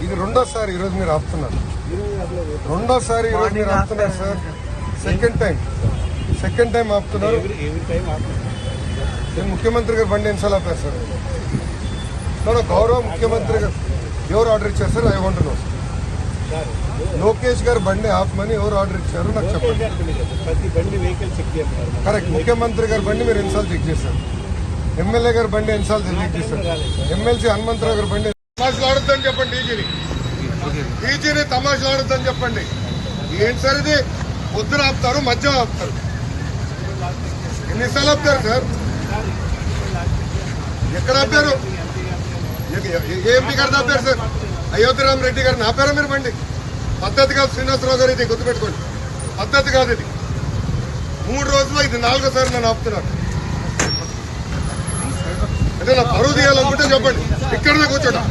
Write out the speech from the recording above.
ఇది రెండోసారి ఈరోజు మీరు ఆపుతున్నారు. రెండోసారి ఈరోజు మీరు ఆపుతున్నారు సార్. సెకండ్ టైం ఆపుతున్నారు. ముఖ్యమంత్రి గారు బండి ఎన్నిసార్లు ఆపారు సార్? గౌరవ ముఖ్యమంత్రి గారు ఎవరు ఆర్డర్ ఇచ్చారు sir? I want to know. Lokesh గారు బండి ఆపమని ఎవరు ఆర్డర్ ఇచ్చారు నాకు చెప్పండి. కరెక్ట్. ముఖ్యమంత్రి గారి బండి మీరు ఎన్నిసార్లు చెక్ చేశారు? ఎమ్మెల్యే గారి బండి ఎన్నిసార్లు చెక్ చేశారు? ఎమ్మెల్సీ హనుమంతరావు గారి బండి తమాషలు ఆడొద్దని చెప్పండి. డీజీని తమాషలు ఆడొద్దని చెప్పండి. ఏంటి సార్ ఇది? పొద్దున ఆపుతారు, మధ్యాహ్నం ఆపుతారు. ఎన్నిసార్లు ఆపుతారు సార్? ఎక్కడ ఆపారు? ఏ ఎంపీ గారిని ఆపారు సార్? అయోధ్యరామ్ రెడ్డి గారిని ఆపారా మీరు బండి? పద్ధతి కాదు శ్రీనివాసరావు గారు, ఇది గుర్తుపెట్టుకోండి. పద్ధతి కాదు ఇది. 3 రోజుల్లో ఇది 4వ సారి నన్ను ఆపుతున్నారు. అదే నా పరువు తీయాలనుకుంటే చెప్పండి, ఇక్కడనే కూర్చోండి.